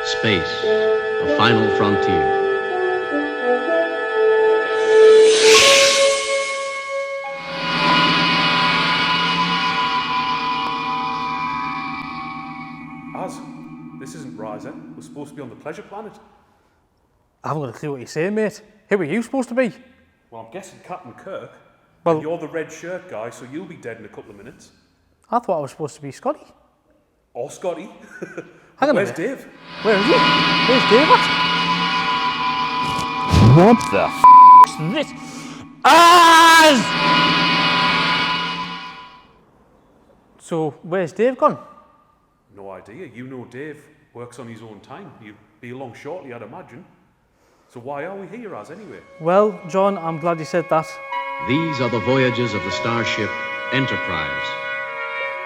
Space, the final frontier. This isn't Riser. We're supposed to be on the Pleasure Planet. I haven't got a clue what you're saying, mate. Who are you supposed to be? Well, I'm guessing Captain Kirk. Well, and you're the red shirt guy, so you'll be dead in a couple of minutes. I thought I was supposed to be Scotty. Or Scotty. Hang on a Where's minute. Dave? Where is he? Where's Dave at? What the Is this? Ah! So, where's Dave gone? No idea. You know Dave works on his own time. He'll be along shortly, I'd imagine. So why are we here, anyway? Well, John, I'm glad you said that. These are the voyages of the starship Enterprise.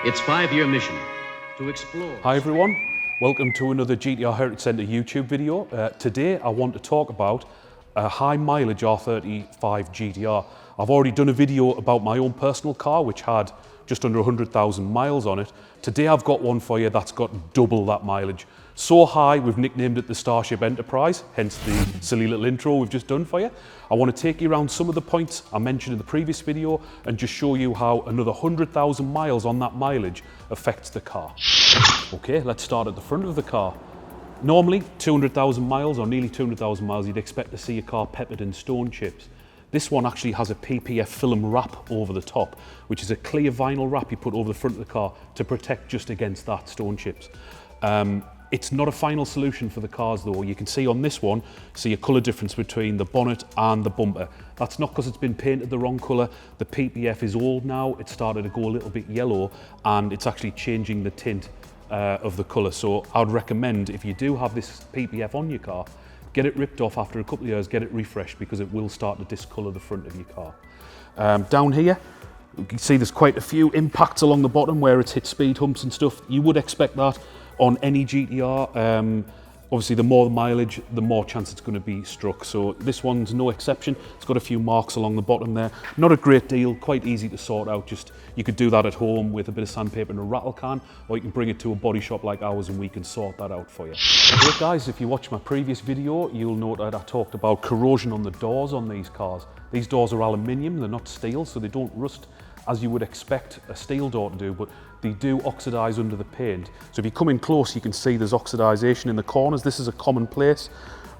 Its 5-year mission to explore. Hi everyone, welcome to another GTR Heritage Centre YouTube video. Today I want to talk about a high mileage R35 GTR. I've already done a video about my own personal car which had just under 100,000 miles on it. Today I've got one for you that's got double that mileage. So high we've nicknamed it the Starship Enterprise, hence the silly little intro we've just done for you. I want to take you around some of the points I mentioned in the previous video and just show you how another 100,000 miles on that mileage affects the car. Okay, let's start at the front of the car. Normally 200,000 miles or nearly 200,000 miles you'd expect to see a car peppered in stone chips. This one actually has a PPF film wrap over the top, which is a clear vinyl wrap you put over the front of the car to protect just against that stone chips. It's not a final solution for the cars though. You can see on this one, see a colour difference between the bonnet and the bumper. That's not because it's been painted the wrong colour. The PPF is old now. It started to go a little bit yellow and it's actually changing the tint of the colour. So I'd recommend if you do have this PPF on your car, get it ripped off after a couple of years, get it refreshed because it will start to discolour the front of your car. Down here, you can see there's quite a few impacts along the bottom where it's hit speed humps and stuff. You would expect that on any GTR. Obviously the more the mileage, the more chance it's going to be struck. So this one's no exception. It's got a few marks along the bottom there. Not a great deal, quite easy to sort out. Just you could do that at home with a bit of sandpaper and a rattle can, or you can bring it to a body shop like ours and we can sort that out for you. Okay guys, if you watch my previous video, you'll note that I talked about corrosion on the doors on these cars. These doors are aluminium, they're not steel, so they don't rust as you would expect a steel door to do, but they do oxidise under the paint. So if you come in close, you can see there's oxidisation in the corners. This is a commonplace.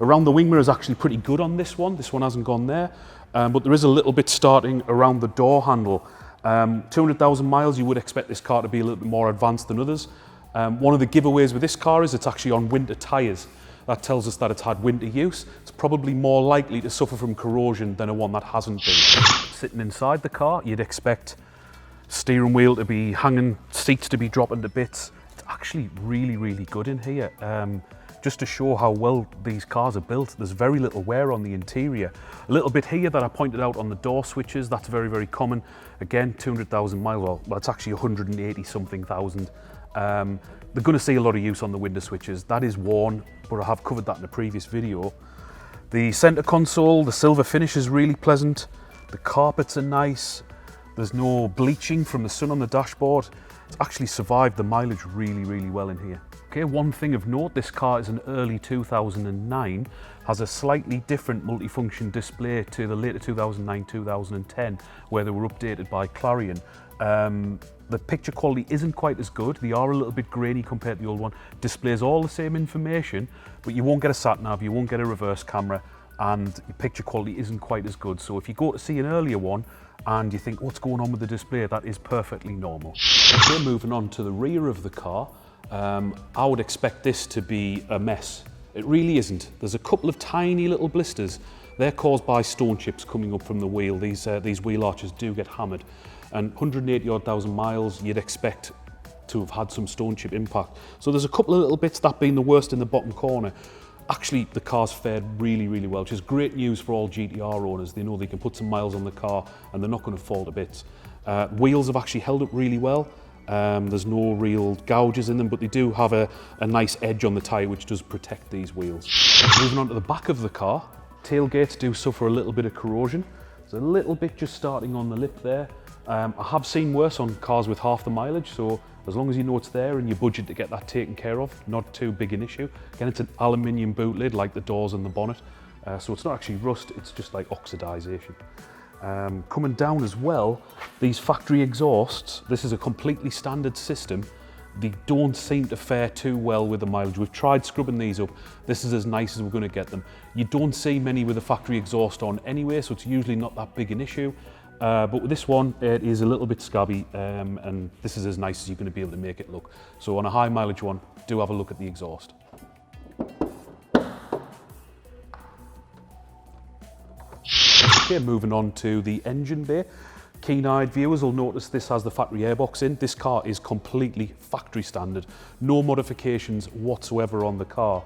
Around the wing mirror is actually pretty good on this one. This one hasn't gone there, but there is a little bit starting around the door handle. 200,000 miles, you would expect this car to be a little bit more advanced than others. One of the giveaways with this car is it's actually on winter tyres. That tells us that it's had winter use. It's probably more likely to suffer from corrosion than a one that hasn't been. Sitting inside the car, you'd expect steering wheel to be hanging, seats to be dropping to bits. It's actually really, really good in here. Just to show how well these cars are built, there's very little wear on the interior. A little bit here that I pointed out on the door switches, that's very, very common. Again, 200,000 miles, well, that's actually 180 something thousand. They're going to see a lot of use on the window switches. That is worn, but I have covered that in a previous video. The center console, the silver finish is really pleasant. The carpets are nice. There's no bleaching from the sun on the dashboard. It's actually survived the mileage really, really well in here. Okay, one thing of note, this car is an early 2009, has a slightly different multifunction display to the later 2009-2010, where they were updated by Clarion. The picture quality isn't quite as good. They are a little bit grainy compared to the old one. Displays all the same information, but you won't get a sat nav, you won't get a reverse camera, and the picture quality isn't quite as good. So if you go to see an earlier one and you think, what's going on with the display, that is perfectly normal. Okay, moving on to the rear of the car, I would expect this to be a mess. It really isn't. There's a couple of tiny little blisters. They're caused by stone chips coming up from the wheel. These wheel arches do get hammered. And 180,000 miles, you'd expect to have had some stone chip impact. So there's a couple of little bits, that being the worst in the bottom corner. Actually, the car's fared really, really well, which is great news for all GTR owners. They know they can put some miles on the car and they're not going to fall to bits. Wheels have actually held up really well. There's no real gouges in them, but they do have a nice edge on the tyre which does protect these wheels. Moving on to the back of the car, tailgates do suffer a little bit of corrosion. There's a little bit just starting on the lip there. I have seen worse on cars with half the mileage, so As long as you know it's there and your budget to get that taken care of, not too big an issue. Again, it's an aluminium boot lid like the doors and the bonnet. So it's not actually rust, it's just like oxidization. Coming down as well, these factory exhausts, this is a completely standard system. They don't seem to fare too well with the mileage. We've tried scrubbing these up. This is as nice as we're going to get them. You don't see many with a factory exhaust on anyway, so it's usually not that big an issue. But with this one, it is a little bit scabby, and this is as nice as you're going to be able to make it look. So on a high mileage one, do have a look at the exhaust. Okay, moving on to the engine bay. Keen-eyed viewers will notice this has the factory airbox in. This car is completely factory standard. No modifications whatsoever on the car.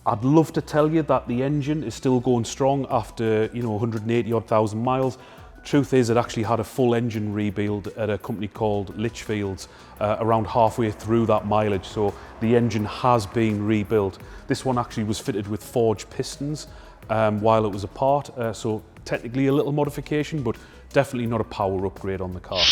I'd love to tell you that the engine is still going strong after 180 odd thousand miles. Truth is, it actually had a full engine rebuild at a company called Litchfield's around halfway through that mileage, so the engine has been rebuilt. This one actually was fitted with forged pistons while it was apart, so technically a little modification, but definitely not a power upgrade on the car.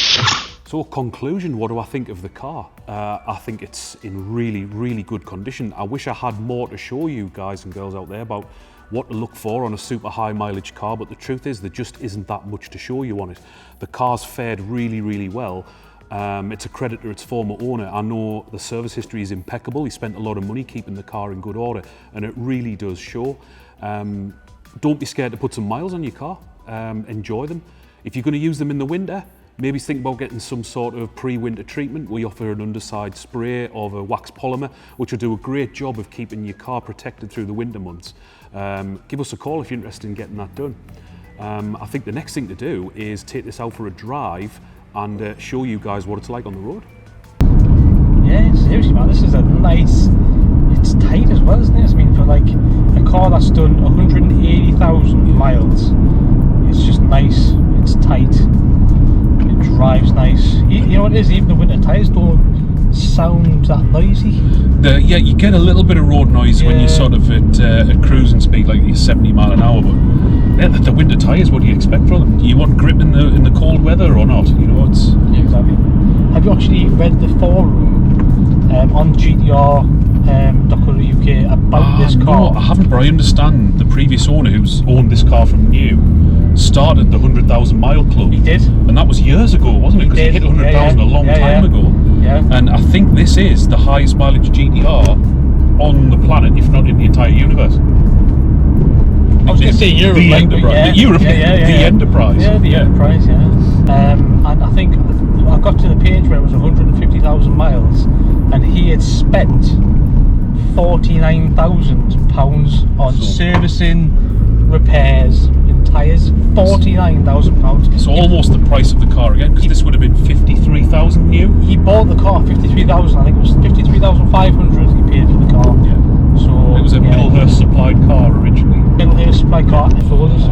So conclusion, what do I think of the car? I think it's in really, really good condition. I wish I had more to show you guys and girls out there about what to look for on a super high mileage car, but the truth is there just isn't that much to show you on it. The car's fared really, really well. It's a credit to its former owner. I know the service history is impeccable. He spent a lot of money keeping the car in good order, and it really does show. Don't be scared to put some miles on your car. Enjoy them. If you're going to use them in the winter, maybe think about getting some sort of pre-winter treatment. We offer an underside spray of a wax polymer, which will do a great job of keeping your car protected through the winter months. Give us a call if you're interested in getting that done. I think the next thing to do is take this out for a drive and show you guys what it's like on the road. Yeah, seriously, man, this is a nice. It's tight as well, isn't it? I mean, for like a car that's done 180,000 miles, it's just nice. It's tight. It drives nice. You know what it is? Even the winter tyres don't sound that noisy. Yeah, you get a little bit of road noise when you're sort of at cruising speed, like you're 70 mile an hour. But yeah, the winter tyres, what do you expect from them? Do you want grip in the cold weather or not? You know, it's exactly. Have you actually read the forum on GTR.co.uk about this car? No, I haven't, but I understand the previous owner, who's owned this car from new, started the 100,000 mile club. He did. And that was years ago, wasn't it? Because he hit 100,000 a long time ago. Yeah. And I think this is the highest mileage GTR on the planet, if not in the entire universe. I was going to say Europe, the Enterprise. The Enterprise. Yeah, the Enterprise, yeah. And I think I got to the page where it was 150,000 miles, and he had spent £49,000 on servicing, repairs, and tyres. £49,000. So almost the price of the car again, because this would have been 53,000 new. He bought the car 53,000. I think it was 53,500 he paid for the car. Yeah. So it was a Middlehurst supplied car originally. Middlehurst supplied car for us.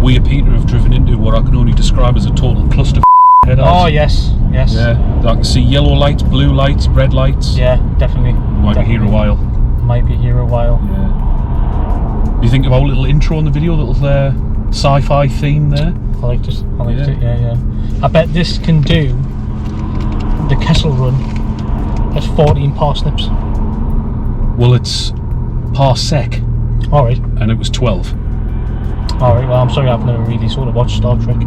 We and Peter have driven into what I can only describe as a total cluster headhouse. Oh yes. Yeah, I can see yellow lights, blue lights, red lights. Yeah, definitely. Might be here a while. Might be here a while. Yeah. Do you think of our little intro on the video, little sci-fi theme there? I liked it. Yeah. I bet this can do the Kessel Run at 14 parsnips. Well, it's parsec. Alright. And it was 12. Alright, well, I'm sorry, I've never really sort of watched Star Trek.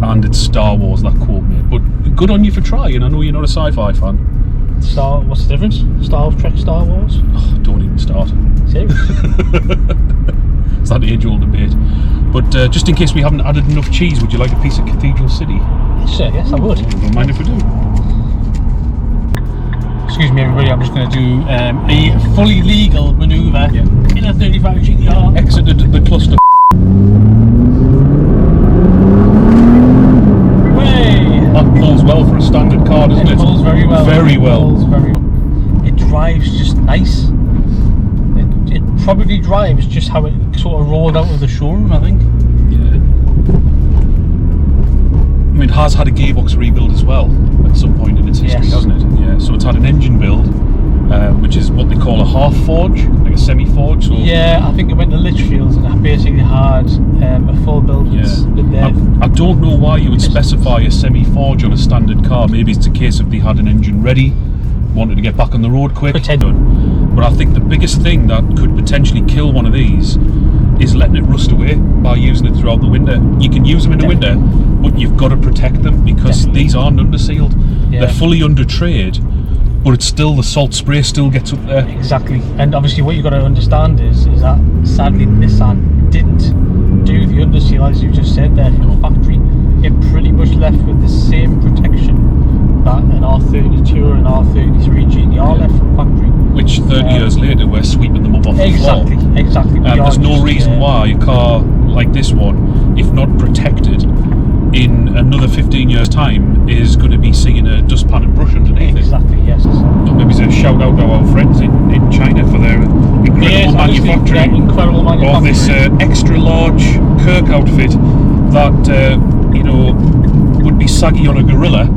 And it's Star Wars, that quote, mate. But good on you for trying. I know you're not a sci-fi fan. What's the difference? Star Trek, Star Wars? Oh, don't even start. Serious? It's that age-old debate. But just in case we haven't added enough cheese, would you like a piece of Cathedral City? Yes, sir. Yes, I would. Don't mind if we do. Excuse me, everybody. I'm just going to do a fully legal manoeuvre in a 35 GTR. Exited the cluster. That pulls well for a standard car, doesn't it? It pulls very well. Very well. It drives just nice. It probably drives just how it sort of rolled out of the showroom, I think. Yeah. I mean, it has had a gearbox rebuild as well at some point in its history, hasn't it? Yeah. So it's had an engine build, which is what they call a half forge, like a semi-forge. So Yeah, I think it went to Litchfields and I basically had a full build with their... I don't know why you would specify a semi-forge on a standard car. Maybe it's a case of they had an engine ready, wanted to get back on the road quick. But I think the biggest thing that could potentially kill one of these is letting it rust away by using it throughout the winter. You can use them in the winter, but you've got to protect them because these aren't under-sealed. They're fully under-trayed, but it's still, the salt spray still gets up there. Exactly. And obviously what you've got to understand is that sadly Nissan didn't do the under-seal as you just said there from the factory. It pretty much left with the same protection that an R32 or an R33 GTR left from factory. Which 30 years later we're sweeping them up off the floor. Exactly. There's no reason why a car like this one, if not protected, in another 15 years time is going to be seeing a dustpan and brush underneath it. Exactly, yes. So maybe a shout out to our friends in China for their incredible manufacturing of this extra large Kirk outfit that you know, would be saggy on a gorilla.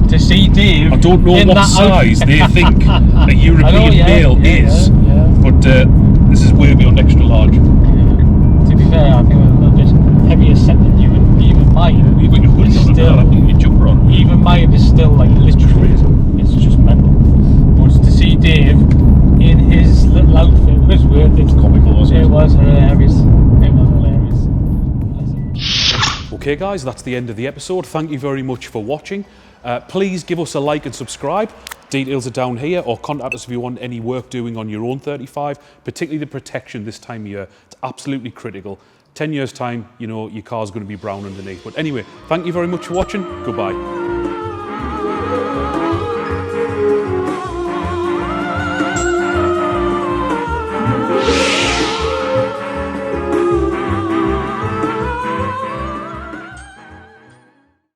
To see Dave, I don't know what size they think a European male is, but this is way beyond extra large. To be fair, I think we're a little bit heavier set than you, and even mine. You've got your hoodie on, still, I think your jumper on. Even mine is still like literally, it's just mental. But to see Dave in his little outfit was worth it. Comical, wasn't it? It was hilarious. It was hilarious. Okay guys, that's the end of the episode. Thank you very much for watching. Please give us a like and subscribe. Details are down here, or contact us if you want any work doing on your own 35, particularly the protection this time of year. It's absolutely critical. 10 years time, you know, your car's going to be brown underneath. But anyway, thank you very much for watching. Goodbye.